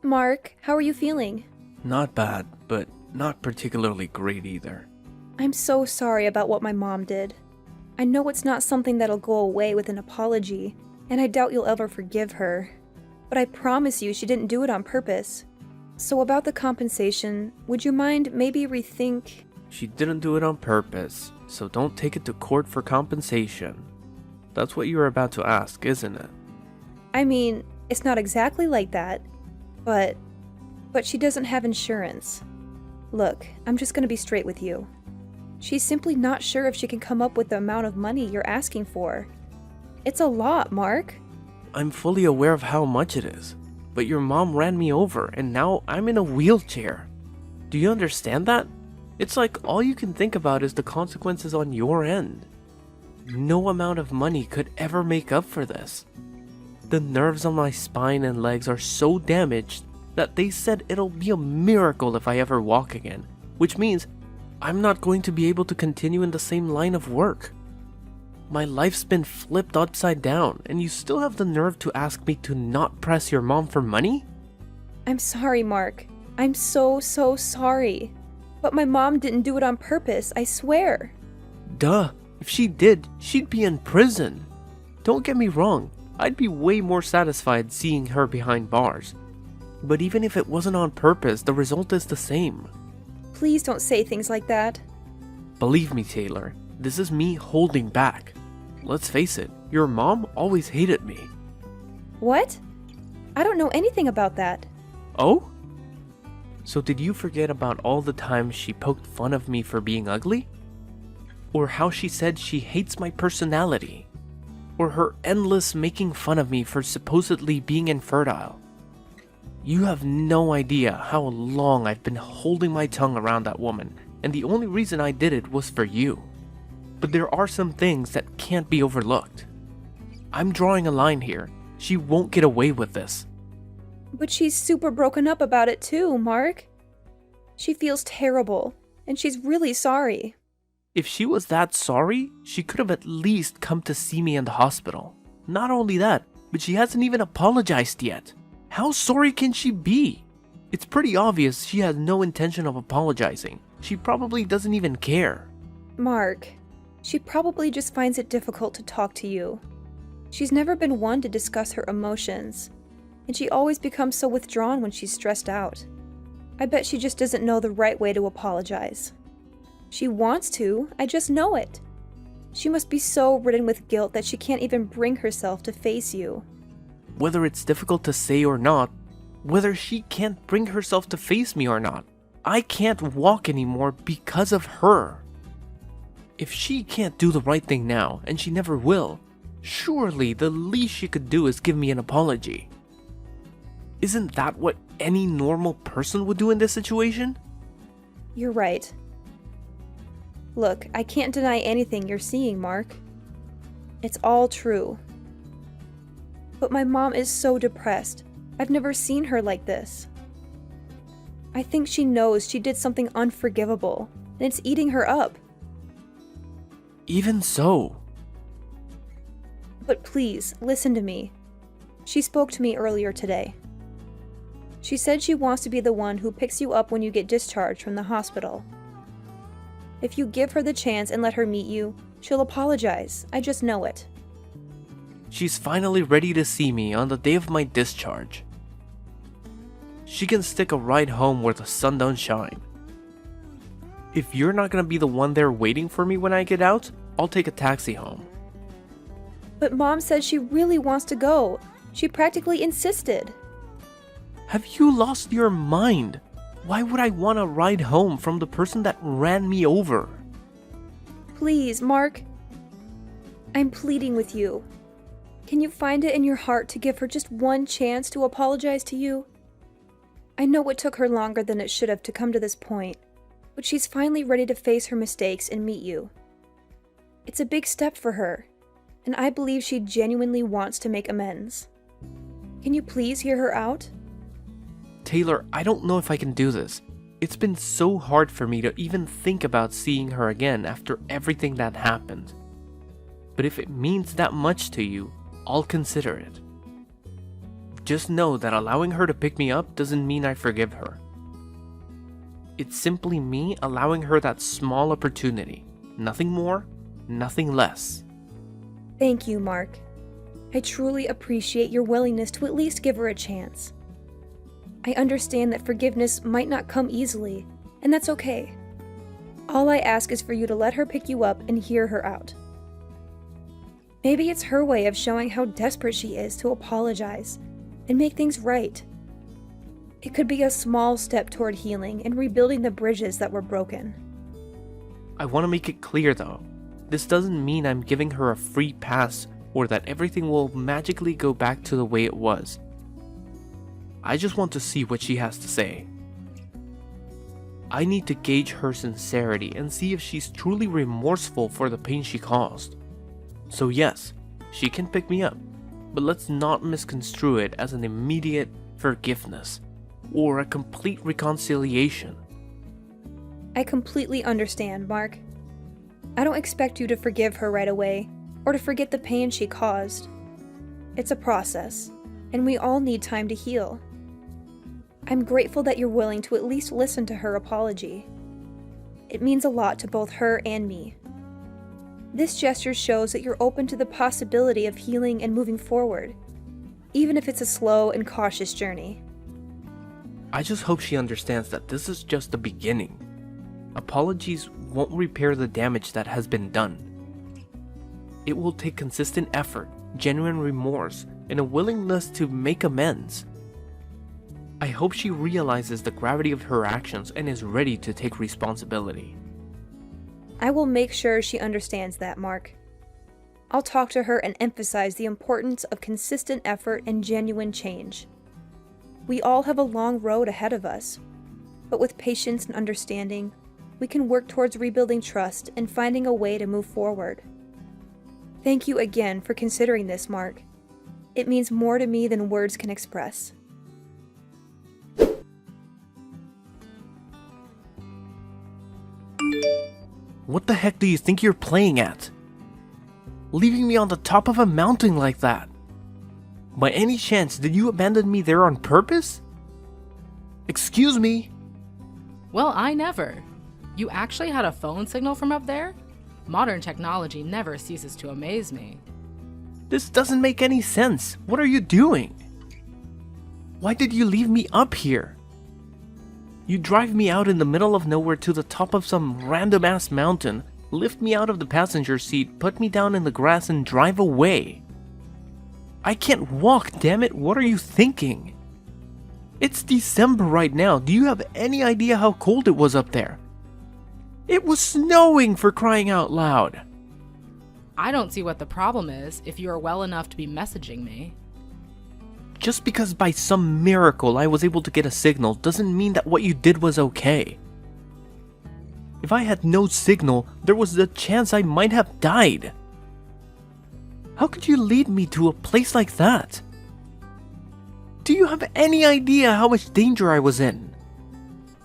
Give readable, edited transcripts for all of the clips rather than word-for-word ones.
Mark, how are you feeling? Not bad, but not particularly great either. I'm so sorry about what my mom did. I know it's not something that'll go away with an apology, and I doubt you'll ever forgive her. But I promise you she didn't do it on purpose. So about the compensation, would you mind maybe rethink? She didn't do it on purpose, so don't take it to court for compensation. That's what you were about to ask, isn't it? I mean, it's not exactly like that, but she doesn't have insurance. Look, I'm just gonna be straight with you. She's simply not sure if she can come up with the amount of money you're asking for. It's a lot, Mark. I'm fully aware of how much it is, but your mom ran me over and now I'm in a wheelchair. Do you understand that? It's like all you can think about is the consequences on your end. No amount of money could ever make up for this. The nerves on my spine and legs are so damaged that they said it'll be a miracle if I ever walk again, which means I'm not going to be able to continue in the same line of work. My life's been flipped upside down, and you still have the nerve to ask me to not press your mom for money? I'm sorry, Mark. I'm so sorry. But my mom didn't do it on purpose, I swear. Duh, if she did, she'd be in prison. Don't get me wrong, I'd be way more satisfied seeing her behind bars. But even if it wasn't on purpose, the result is the same. Please don't say things like that. Believe me, Taylor, this is me holding back. Let's face it, your mom always hated me. What? I don't know anything about that. Oh? So did you forget about all the times she poked fun of me for being ugly? Or how she said she hates my personality? Or her endless making fun of me for supposedly being infertile? You have no idea how long I've been holding my tongue around that woman, and the only reason I did it was for you. But there are some things that can't be overlooked. I'm drawing a line here. She won't get away with this. But she's super broken up about it too, Mark. She feels terrible, and she's really sorry. If she was that sorry, she could have at least come to see me in the hospital. Not only that, but she hasn't even apologized yet. How sorry can she be? It's pretty obvious she has no intention of apologizing. She probably doesn't even care. Mark, she probably just finds it difficult to talk to you. She's never been one to discuss her emotions, and she always becomes so withdrawn when she's stressed out. I bet she just doesn't know the right way to apologize. She wants to, I just know it. She must be so ridden with guilt that she can't even bring herself to face you. Whether it's difficult to say or not, whether she can't bring herself to face me or not, I can't walk anymore because of her. If she can't do the right thing now, and she never will, surely the least she could do is give me an apology. Isn't that what any normal person would do in this situation? You're right. Look, I can't deny anything you're seeing, Mark. It's all true. But my mom is so depressed. I've never seen her like this. I think she knows she did something unforgivable, and it's eating her up. Even so. But please, listen to me. She spoke to me earlier today. She said she wants to be the one who picks you up when you get discharged from the hospital. If you give her the chance and let her meet you, she'll apologize. I just know it. She's finally ready to see me on the day of my discharge. She can stick a ride home where the sun don't shine. If you're not gonna be the one there waiting for me when I get out, I'll take a taxi home. But Mom said she really wants to go. She practically insisted. Have you lost your mind? Why would I want to ride home from the person that ran me over? Please, Mark. I'm pleading with you. Can you find it in your heart to give her just one chance to apologize to you? I know it took her longer than it should have to come to this point, but she's finally ready to face her mistakes and meet you. It's a big step for her, and I believe she genuinely wants to make amends. Can you please hear her out? Taylor, I don't know if I can do this. It's been so hard for me to even think about seeing her again after everything that happened. But if it means that much to you, I'll consider it. Just know that allowing her to pick me up doesn't mean I forgive her. It's simply me allowing her that small opportunity. Nothing more, nothing less. Thank you, Mark. I truly appreciate your willingness to at least give her a chance. I understand that forgiveness might not come easily, and that's okay. All I ask is for you to let her pick you up and hear her out. Maybe it's her way of showing how desperate she is to apologize and make things right. It could be a small step toward healing and rebuilding the bridges that were broken. I want to make it clear though, this doesn't mean I'm giving her a free pass or that everything will magically go back to the way it was. I just want to see what she has to say. I need to gauge her sincerity and see if she's truly remorseful for the pain she caused. So yes, she can pick me up, but let's not misconstrue it as an immediate forgiveness or a complete reconciliation. I completely understand, Mark. I don't expect you to forgive her right away or to forget the pain she caused. It's a process, and we all need time to heal. I'm grateful that you're willing to at least listen to her apology. It means a lot to both her and me. This gesture shows that you're open to the possibility of healing and moving forward, even if it's a slow and cautious journey. I just hope she understands that this is just the beginning. Apologies won't repair the damage that has been done. It will take consistent effort, genuine remorse, and a willingness to make amends. I hope she realizes the gravity of her actions and is ready to take responsibility. I will make sure she understands that, Mark. I'll talk to her and emphasize the importance of consistent effort and genuine change. We all have a long road ahead of us, but with patience and understanding, we can work towards rebuilding trust and finding a way to move forward. Thank you again for considering this, Mark. It means more to me than words can express. What the heck do you think you're playing at? Leaving me on the top of a mountain like that? By any chance, did you abandon me there on purpose? Excuse me? Well, I never. You actually had a phone signal from up there? Modern technology never ceases to amaze me. This doesn't make any sense. What are you doing? Why did you leave me up here? You drive me out in the middle of nowhere to the top of some random ass mountain, lift me out of the passenger seat, put me down in the grass and drive away. I can't walk, damn it, what are you thinking? It's December right now, do you have any idea how cold it was up there? It was snowing, for crying out loud. I don't see what the problem is if you are well enough to be messaging me. Just because by some miracle I was able to get a signal doesn't mean that what you did was okay. If I had no signal, there was a chance I might have died. How could you lead me to a place like that? Do you have any idea how much danger I was in?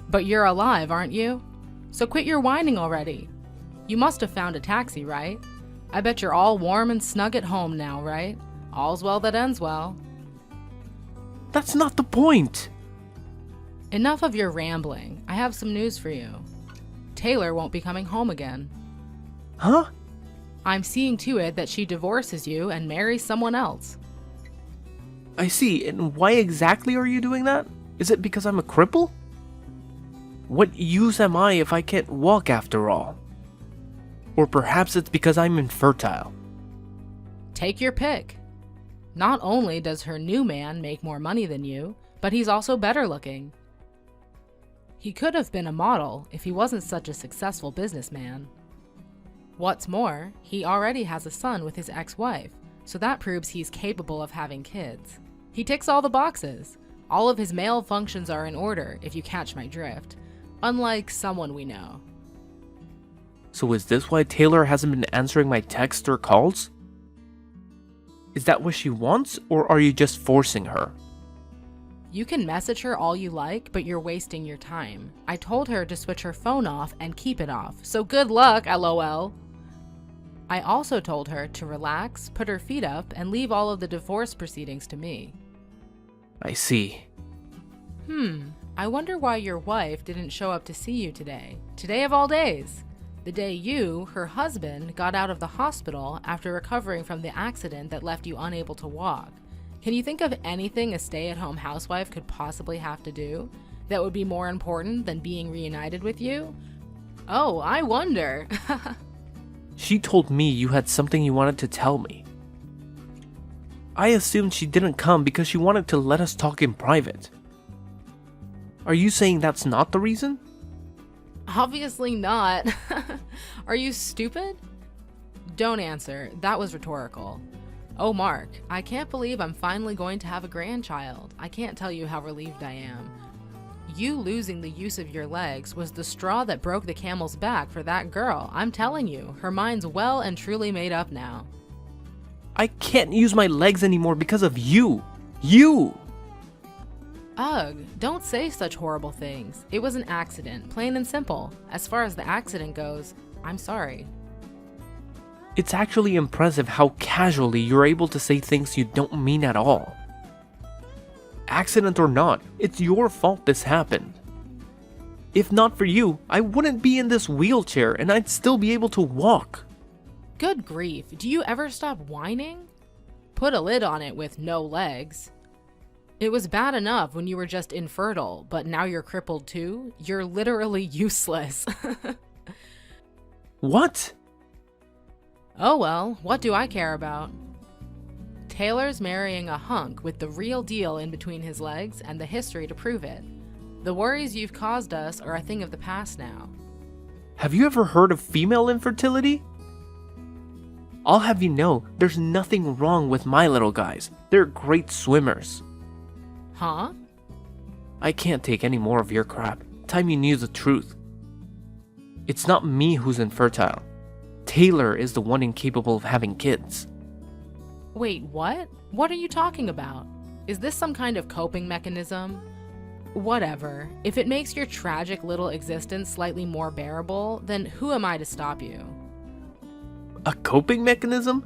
But you're alive, aren't you? So quit your whining already. You must have found a taxi, right? I bet you're all warm and snug at home now, right? All's well that ends well. That's not the point. Enough of your rambling. I have some news for you. Taylor won't be coming home again. Huh? I'm seeing to it that she divorces you and marries someone else. I see, and why exactly are you doing that? Is it because I'm a cripple? What use am I if I can't walk after all? Or perhaps it's because I'm infertile. Take your pick. Not only does her new man make more money than you, but he's also better looking. He could have been a model if he wasn't such a successful businessman. What's more, he already has a son with his ex-wife, so that proves he's capable of having kids. He ticks all the boxes. All of his male functions are in order, if you catch my drift, unlike someone we know. So is this why Taylor hasn't been answering my texts or calls? Is that what she wants, or are you just forcing her? You can message her all you like, but you're wasting your time. I told her to switch her phone off and keep it off, so good luck, LOL. I also told her to relax, put her feet up, and leave all of the divorce proceedings to me. I see. I wonder why your wife didn't show up to see you today. Today of all days. The day you, her husband, got out of the hospital after recovering from the accident that left you unable to walk. Can you think of anything a stay-at-home housewife could possibly have to do that would be more important than being reunited with you? Oh, I wonder. She told me you had something you wanted to tell me. I assumed she didn't come because she wanted to let us talk in private. Are you saying that's not the reason? Obviously not. Are you stupid? Don't answer. That was rhetorical. Oh, Mark, I can't believe I'm finally going to have a grandchild. I can't tell you how relieved I am. You losing the use of your legs was the straw that broke the camel's back for that girl. I'm telling you, her mind's well and truly made up now. I can't use my legs anymore because of you. You! Ugh, don't say such horrible things. It was an accident, plain and simple. As far as the accident goes, I'm sorry. It's actually impressive how casually you're able to say things you don't mean at all. Accident or not, it's your fault this happened. If not for you, I wouldn't be in this wheelchair and I'd still be able to walk. Good grief, do you ever stop whining? Put a lid on it with no legs. It was bad enough when you were just infertile, but now you're crippled too? You're literally useless. What? Oh well, what do I care about? Taylor's marrying a hunk with the real deal in between his legs and the history to prove it. The worries you've caused us are a thing of the past now. Have you ever heard of female infertility? I'll have you know, there's nothing wrong with my little guys. They're great swimmers. Huh? I can't take any more of your crap. Time you knew the truth. It's not me who's infertile. Taylor is the one incapable of having kids. Wait, what? What are you talking about? Is this some kind of coping mechanism? Whatever. If it makes your tragic little existence slightly more bearable, then who am I to stop you? A coping mechanism?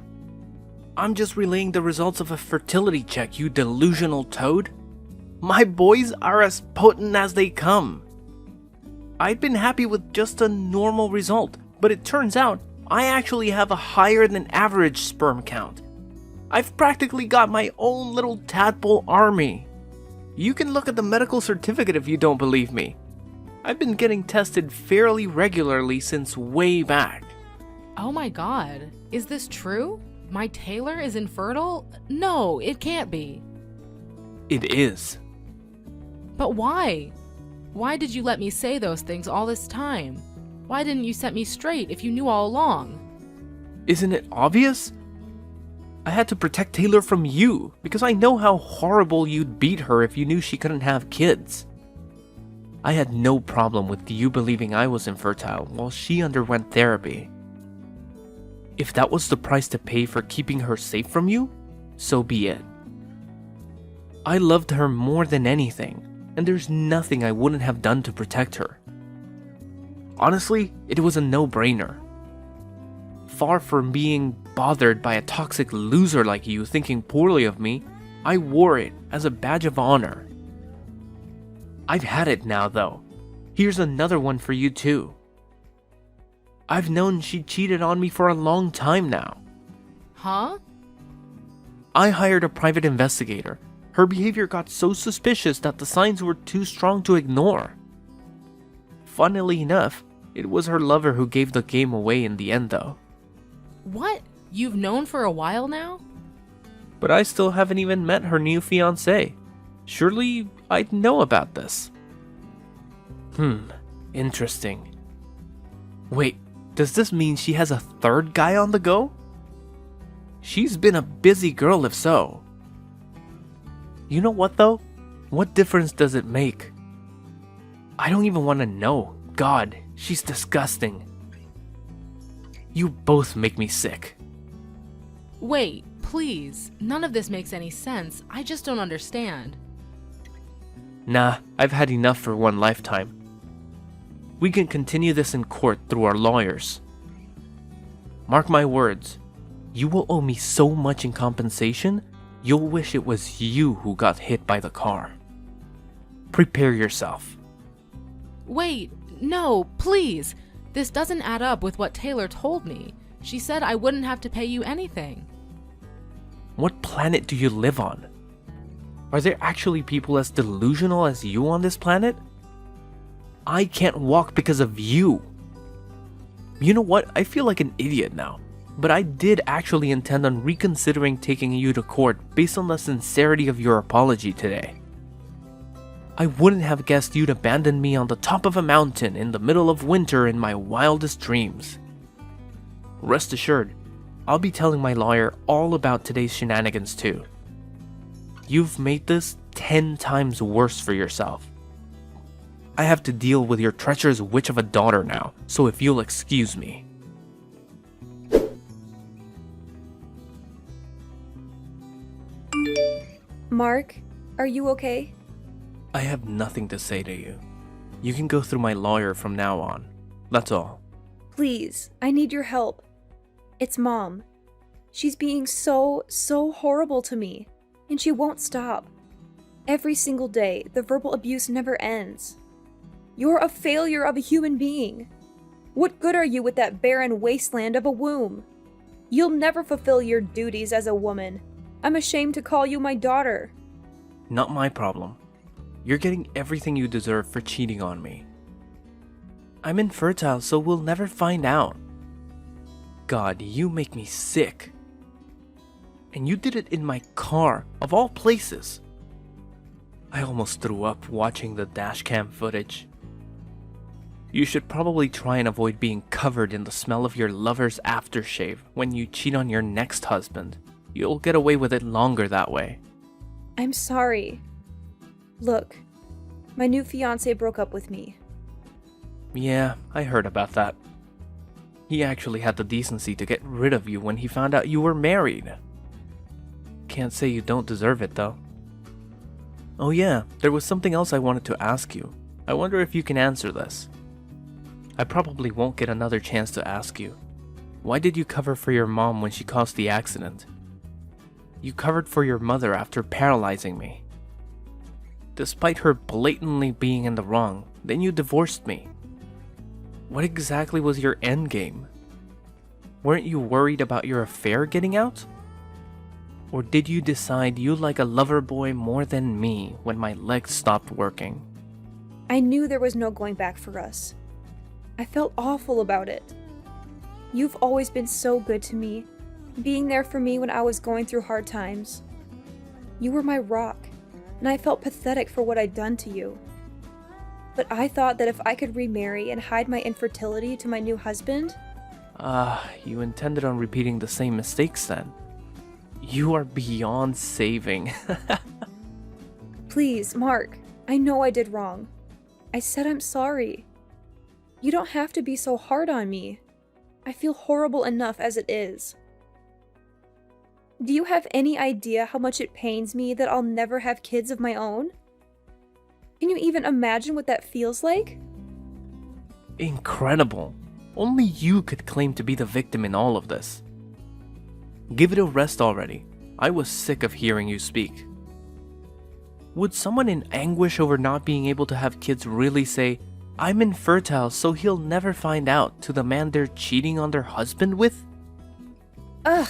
I'm just relaying the results of a fertility check, you delusional toad. My boys are as potent as they come. I'd been happy with just a normal result, but it turns out I actually have a higher than average sperm count. I've practically got my own little tadpole army. You can look at the medical certificate if you don't believe me. I've been getting tested fairly regularly since way back. Oh my god, is this true? My Taylor is infertile? No, it can't be. It is. But why? Why did you let me say those things all this time? Why didn't you set me straight if you knew all along? Isn't it obvious? I had to protect Taylor from you because I know how horrible you'd beat her if you knew she couldn't have kids. I had no problem with you believing I was infertile while she underwent therapy. If that was the price to pay for keeping her safe from you, so be it. I loved her more than anything, and there's nothing I wouldn't have done to protect her. Honestly, it was a no-brainer. Far from being bothered by a toxic loser like you thinking poorly of me, I wore it as a badge of honor. I've had it now, though. Here's another one for you too. I've known she cheated on me for a long time now. Huh? I hired a private investigator. Her behavior got so suspicious that the signs were too strong to ignore. Funnily enough, it was her lover who gave the game away in the end though. What? You've known for a while now? But I still haven't even met her new fiancé. Surely I'd know about this. Interesting. Wait, does this mean she has a third guy on the go? She's been a busy girl if so. You know what though? What difference does it make? I don't even want to know. God, she's disgusting. You both make me sick. Wait, please. None of this makes any sense. I just don't understand. Nah, I've had enough for one lifetime. We can continue this in court through our lawyers. Mark my words, you will owe me so much in compensation, you'll wish it was you who got hit by the car. Prepare yourself. Wait, no, please. This doesn't add up with what Taylor told me. She said I wouldn't have to pay you anything. What planet do you live on? Are there actually people as delusional as you on this planet? I can't walk because of you. You know what? I feel like an idiot now. But I did actually intend on reconsidering taking you to court based on the sincerity of your apology today. I wouldn't have guessed you'd abandon me on the top of a mountain in the middle of winter in my wildest dreams. Rest assured, I'll be telling my lawyer all about today's shenanigans too. You've made this 10 times worse for yourself. I have to deal with your treacherous witch of a daughter now, so if you'll excuse me. Mark, are you okay? I have nothing to say to you. You can go through my lawyer from now on. That's all. Please, I need your help. It's Mom. She's being so horrible to me, and she won't stop. Every single day, the verbal abuse never ends. You're a failure of a human being. What good are you with that barren wasteland of a womb? You'll never fulfill your duties as a woman. I'm ashamed to call you my daughter. Not my problem. You're getting everything you deserve for cheating on me. I'm infertile, so we'll never find out. God, you make me sick. And you did it in my car, of all places. I almost threw up watching the dashcam footage. You should probably try and avoid being covered in the smell of your lover's aftershave when you cheat on your next husband. You'll get away with it longer that way. I'm sorry. Look, my new fiancé broke up with me. Yeah, I heard about that. He actually had the decency to get rid of you when he found out you were married. Can't say you don't deserve it, though. Oh yeah, there was something else I wanted to ask you. I wonder if you can answer this. I probably won't get another chance to ask you. Why did you cover for your mom when she caused the accident? You covered for your mother after paralyzing me. Despite her blatantly being in the wrong, then you divorced me. What exactly was your endgame? Weren't you worried about your affair getting out? Or did you decide you like a lover boy more than me when my legs stopped working? I knew there was no going back for us. I felt awful about it. You've always been so good to me, being there for me when I was going through hard times. You were my rock, and I felt pathetic for what I'd done to you. But I thought that if I could remarry and hide my infertility to my new husband... You intended on repeating the same mistakes then. You are beyond saving. Please, Mark, I know I did wrong. I said I'm sorry. You don't have to be so hard on me. I feel horrible enough as it is. Do you have any idea how much it pains me that I'll never have kids of my own? Can you even imagine what that feels like? Incredible. Only you could claim to be the victim in all of this. Give it a rest already. I was sick of hearing you speak. Would someone in anguish over not being able to have kids really say, "I'm infertile, so he'll never find out," to the man they're cheating on their husband with? Ugh,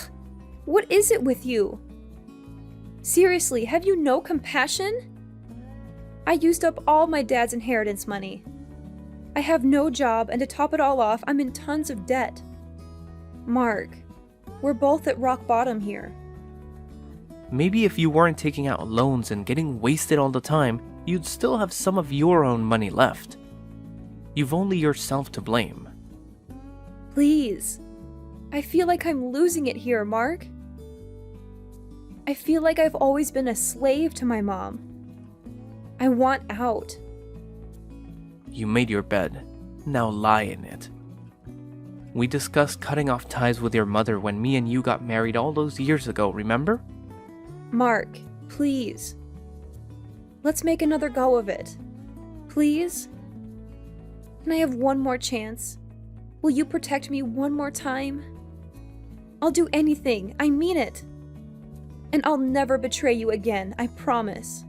what is it with you? Seriously, have you no compassion? I used up all my dad's inheritance money. I have no job, and to top it all off, I'm in tons of debt. Mark, we're both at rock bottom here. Maybe if you weren't taking out loans and getting wasted all the time, you'd still have some of your own money left. You've only yourself to blame. Please. I feel like I'm losing it here, Mark. I feel like I've always been a slave to my mom. I want out. You made your bed. Now lie in it. We discussed cutting off ties with your mother when me and you got married all those years ago, remember? Mark, please. Let's make another go of it. Please? Can I have one more chance? Will you protect me one more time? I'll do anything. I mean it. And I'll never betray you again, I promise.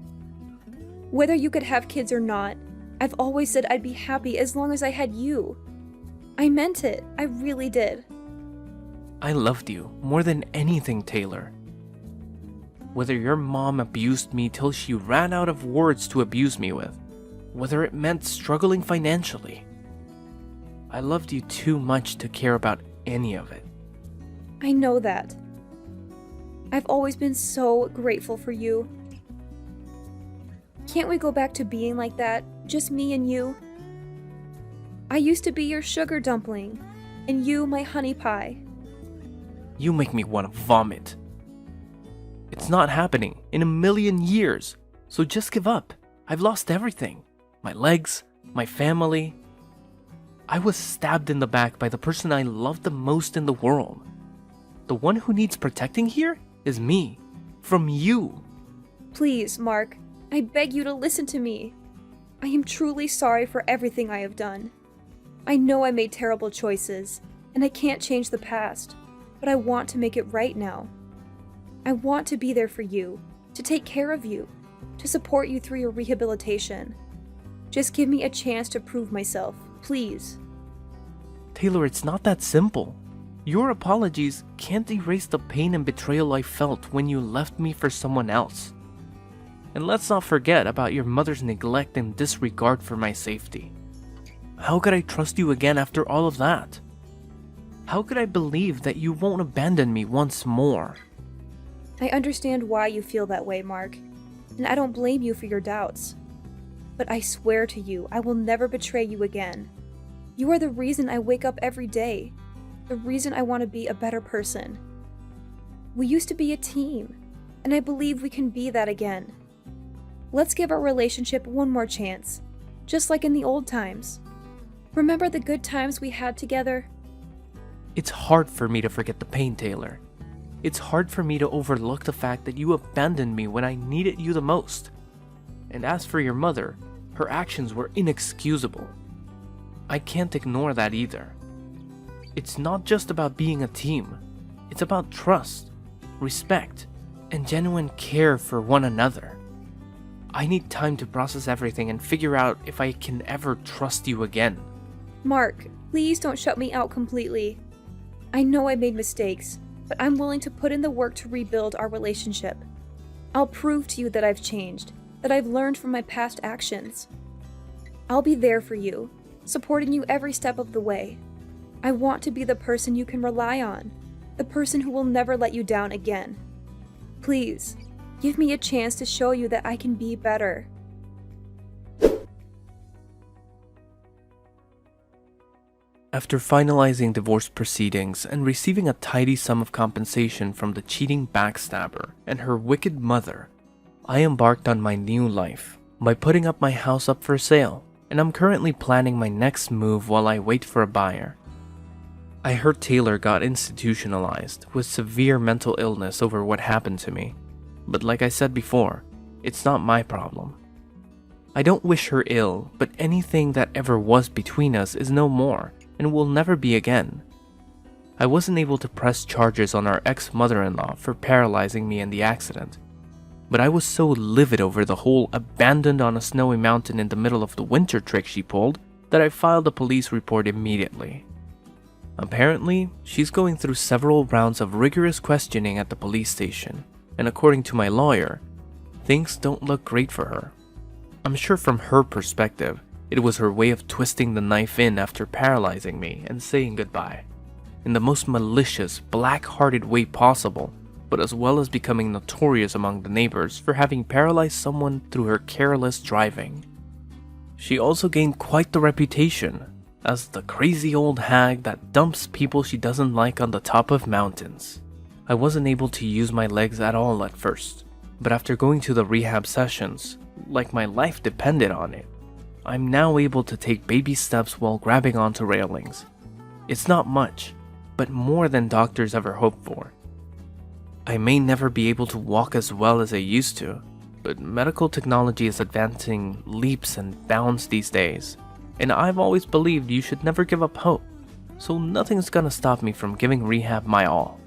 Whether you could have kids or not, I've always said I'd be happy as long as I had you. I meant it, I really did. I loved you more than anything, Taylor. Whether your mom abused me till she ran out of words to abuse me with, whether it meant struggling financially, I loved you too much to care about any of it. I know that. I've always been so grateful for you. Can't we go back to being like that, just me and you? I used to be your sugar dumpling, and you my honey pie. You make me want to vomit. It's not happening in a million years, so just give up. I've lost everything. My legs, my family. I was stabbed in the back by the person I loved the most in the world. The one who needs protecting here is me, from you. Please, Mark, I beg you to listen to me. I am truly sorry for everything I have done. I know I made terrible choices, and I can't change the past, but I want to make it right now. I want to be there for you, to take care of you, to support you through your rehabilitation. Just give me a chance to prove myself, please. Taylor, it's not that simple. Your apologies can't erase the pain and betrayal I felt when you left me for someone else. And let's not forget about your mother's neglect and disregard for my safety. How could I trust you again after all of that? How could I believe that you won't abandon me once more? I understand why you feel that way, Mark, and I don't blame you for your doubts. But I swear to you, I will never betray you again. You are the reason I wake up every day, the reason I want to be a better person. We used to be a team, and I believe we can be that again. Let's give our relationship one more chance, just like in the old times. Remember the good times we had together? It's hard for me to forget the pain, Taylor. It's hard for me to overlook the fact that you abandoned me when I needed you the most. And as for your mother, her actions were inexcusable. I can't ignore that either. It's not just about being a team. It's about trust, respect, and genuine care for one another. I need time to process everything and figure out if I can ever trust you again. Mark, please don't shut me out completely. I know I made mistakes, but I'm willing to put in the work to rebuild our relationship. I'll prove to you that I've changed, that I've learned from my past actions. I'll be there for you, supporting you every step of the way. I want to be the person you can rely on, the person who will never let you down again. Please, give me a chance to show you that I can be better. After finalizing divorce proceedings and receiving a tidy sum of compensation from the cheating backstabber and her wicked mother, I embarked on my new life by putting up my house up for sale, and I'm currently planning my next move while I wait for a buyer. I heard Taylor got institutionalized with severe mental illness over what happened to me, but like I said before, it's not my problem. I don't wish her ill, but anything that ever was between us is no more and will never be again. I wasn't able to press charges on our ex-mother-in-law for paralyzing me in the accident, but I was so livid over the whole abandoned on a snowy mountain in the middle of the winter trick she pulled that I filed a police report immediately. Apparently, she's going through several rounds of rigorous questioning at the police station, and according to my lawyer, things don't look great for her. I'm sure from her perspective, it was her way of twisting the knife in after paralyzing me and saying goodbye, in the most malicious, black-hearted way possible, but as well as becoming notorious among the neighbors for having paralyzed someone through her careless driving. She also gained quite the reputation as the crazy old hag that dumps people she doesn't like on the top of mountains. I wasn't able to use my legs at all at first, but after going to the rehab sessions, like my life depended on it, I'm now able to take baby steps while grabbing onto railings. It's not much, but more than doctors ever hoped for. I may never be able to walk as well as I used to, but medical technology is advancing leaps and bounds these days, and I've always believed you should never give up hope, so nothing's gonna stop me from giving rehab my all.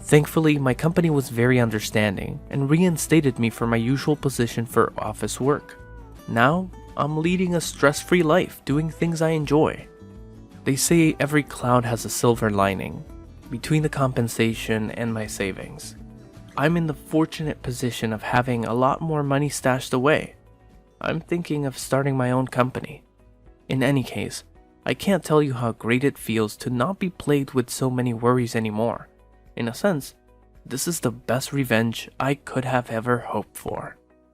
Thankfully, my company was very understanding and reinstated me for my usual position for office work. Now, I'm leading a stress-free life, doing things I enjoy. They say every cloud has a silver lining. Between the compensation and my savings, I'm in the fortunate position of having a lot more money stashed away. I'm thinking of starting my own company. In any case, I can't tell you how great it feels to not be plagued with so many worries anymore. In a sense, this is the best revenge I could have ever hoped for.